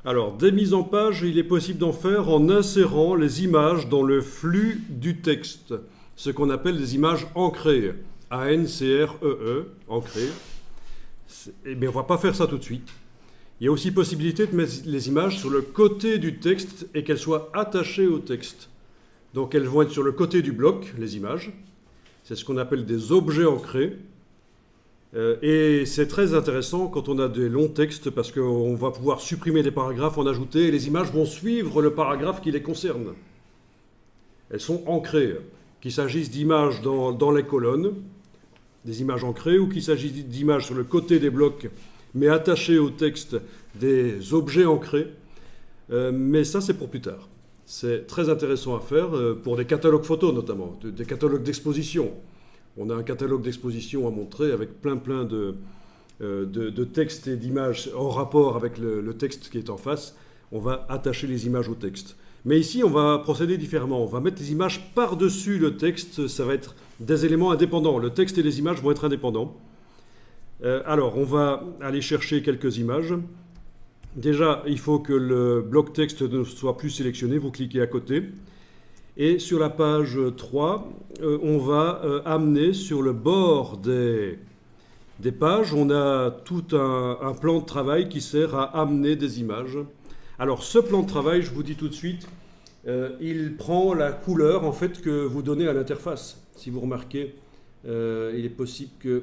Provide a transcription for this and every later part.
Alors, des mises en page, il est possible d'en faire en insérant les images dans le flux du texte, ce qu'on appelle des images ancrées, A-N-C-R-E-E, ancrées. Eh bien, on ne va pas faire ça tout de suite. Il y a aussi possibilité de mettre les images sur le côté du texte et qu'elles soient attachées au texte. Donc, elles vont être sur le côté du bloc, les images. C'est ce qu'on appelle des objets ancrés. Et c'est très intéressant quand on a des longs textes parce qu'on va pouvoir supprimer des paragraphes, en ajouter, et les images vont suivre le paragraphe qui les concerne. Elles sont ancrées, qu'il s'agisse d'images dans les colonnes, des images ancrées, ou qu'il s'agisse d'images sur le côté des blocs, mais attachées au texte, des objets ancrés. Mais ça, c'est pour plus tard. C'est très intéressant à faire pour des catalogues photos notamment, des catalogues d'exposition. On a un catalogue d'exposition à montrer avec plein de textes et d'images en rapport avec le texte qui est en face. On va attacher les images au texte. Mais ici, on va procéder différemment. On va mettre les images par-dessus le texte. Ça va être des éléments indépendants. Le texte et les images vont être indépendants. Alors, on va aller chercher quelques images. Déjà, il faut que le bloc texte ne soit plus sélectionné. Vous cliquez à côté. Et sur la page 3, on va amener sur le bord des pages, on a tout un plan de travail qui sert à amener des images. Alors ce plan de travail, je vous dis tout de suite, il prend la couleur en fait que vous donnez à l'interface. Si vous remarquez, il est possible que...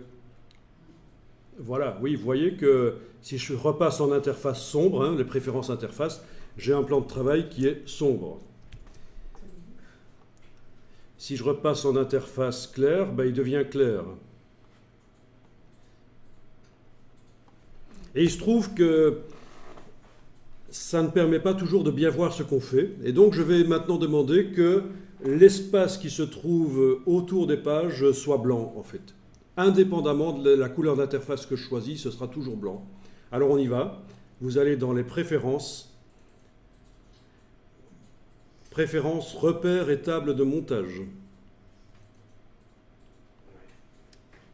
Voilà, oui, vous voyez que si je repasse en interface sombre, les préférences interface, j'ai un plan de travail qui est sombre. Si je repasse en interface claire, il devient clair. Et il se trouve que ça ne permet pas toujours de bien voir ce qu'on fait. Et donc je vais maintenant demander que l'espace qui se trouve autour des pages soit blanc, en fait. Indépendamment de la couleur d'interface que je choisis, ce sera toujours blanc. Alors on y va. Vous allez dans les préférences. Préférences, repères et table de montage.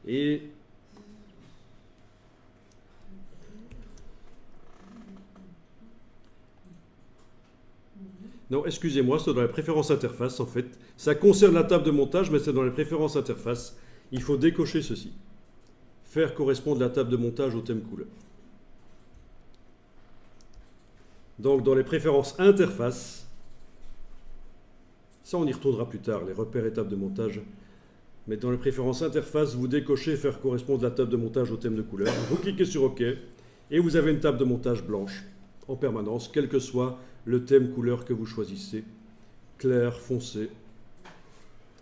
Et non, excusez-moi, c'est dans les préférences interface en fait. Ça concerne la table de montage, mais c'est dans les préférences interface. Il faut décocher ceci. Faire correspondre la table de montage au thème couleur. Donc dans les préférences interface, ça on y retournera plus tard, les repères et tables de montage. Mais dans les préférences interface, vous décochez faire correspondre la table de montage au thème de couleur. Vous cliquez sur OK et vous avez une table de montage blanche en permanence, quel que soit le thème couleur que vous choisissez, clair, foncé.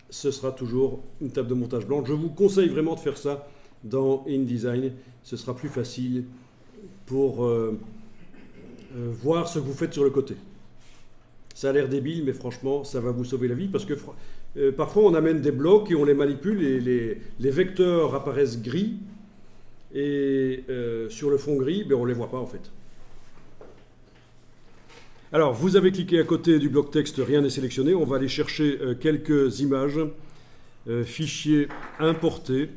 Ce sera toujours une table de montage blanche. Je vous conseille vraiment de faire ça dans InDesign. Ce sera plus facile pour voir ce que vous faites sur le côté. Ça a l'air débile, mais franchement, ça va vous sauver la vie parce que parfois on amène des blocs et on les manipule et les vecteurs apparaissent gris et sur le fond gris, on ne les voit pas en fait. Alors, vous avez cliqué à côté du bloc texte, rien n'est sélectionné. On va aller chercher quelques images, fichiers importés.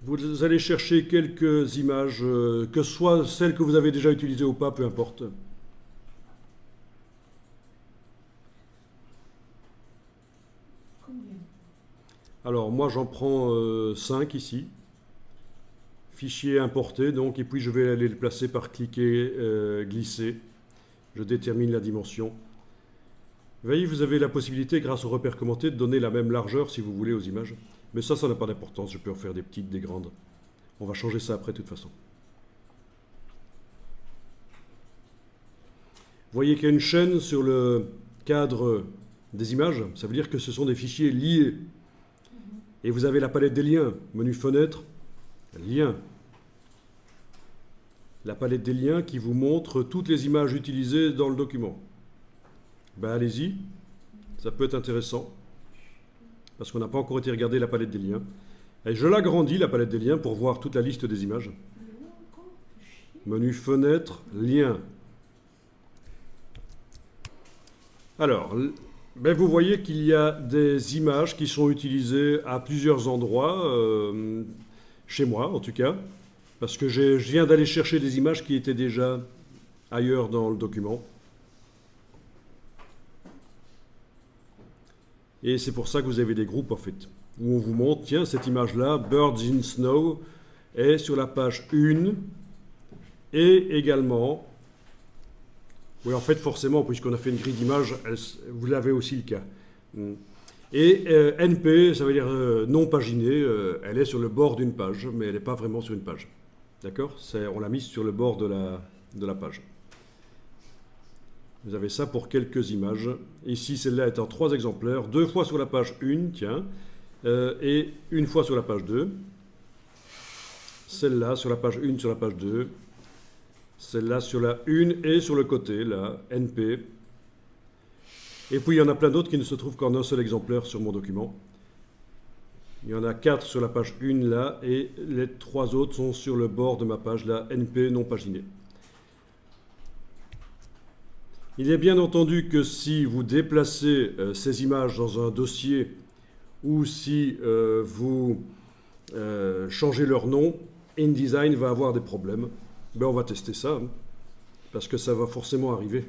Vous allez chercher quelques images, que ce soit celles que vous avez déjà utilisées ou pas, peu importe. Alors, moi, j'en prends 5 ici. Fichier importé, donc, et puis je vais aller le placer par cliquer, glisser. Je détermine la dimension. Vous voyez, vous avez la possibilité, grâce au repère commenté, de donner la même largeur, si vous voulez, aux images. Mais ça n'a pas d'importance. Je peux en faire des petites, des grandes. On va changer ça après, de toute façon. Vous voyez qu'il y a une chaîne sur le cadre des images. Ça veut dire que ce sont des fichiers liés. Et vous avez la palette des liens. Menu fenêtre, liens. La palette des liens qui vous montre toutes les images utilisées dans le document. Allez-y, ça peut être intéressant, parce qu'on n'a pas encore été regarder la palette des liens. Et je l'agrandis, la palette des liens, pour voir toute la liste des images. Menu fenêtre, liens. Alors, vous voyez qu'il y a des images qui sont utilisées à plusieurs endroits. chez moi en tout cas, parce que je viens d'aller chercher des images qui étaient déjà ailleurs dans le document. Et c'est pour ça que vous avez des groupes en fait, où on vous montre, tiens, cette image-là, Birds in Snow, est sur la page 1, et également, oui en fait forcément, puisqu'on a fait une grille d'images, vous l'avez aussi le cas. Et NP, ça veut dire non paginée, elle est sur le bord d'une page, mais elle n'est pas vraiment sur une page. D'accord? On l'a mise sur le bord de la page. Vous avez ça pour quelques images. Ici, celle-là est en 3 exemplaires, 2 fois sur la page 1, tiens, et 1 fois sur la page 2. Celle-là sur la page 1, sur la page 2. Celle-là sur la 1 et sur le côté, là, NP. Et puis il y en a plein d'autres qui ne se trouvent qu'en un seul exemplaire sur mon document. Il y en a 4 sur la page 1 là, et les 3 autres sont sur le bord de ma page là, NP non paginé. Il est bien entendu que si vous déplacez ces images dans un dossier ou si vous changez leur nom, InDesign va avoir des problèmes. Ben, on va tester ça, hein, parce que ça va forcément arriver.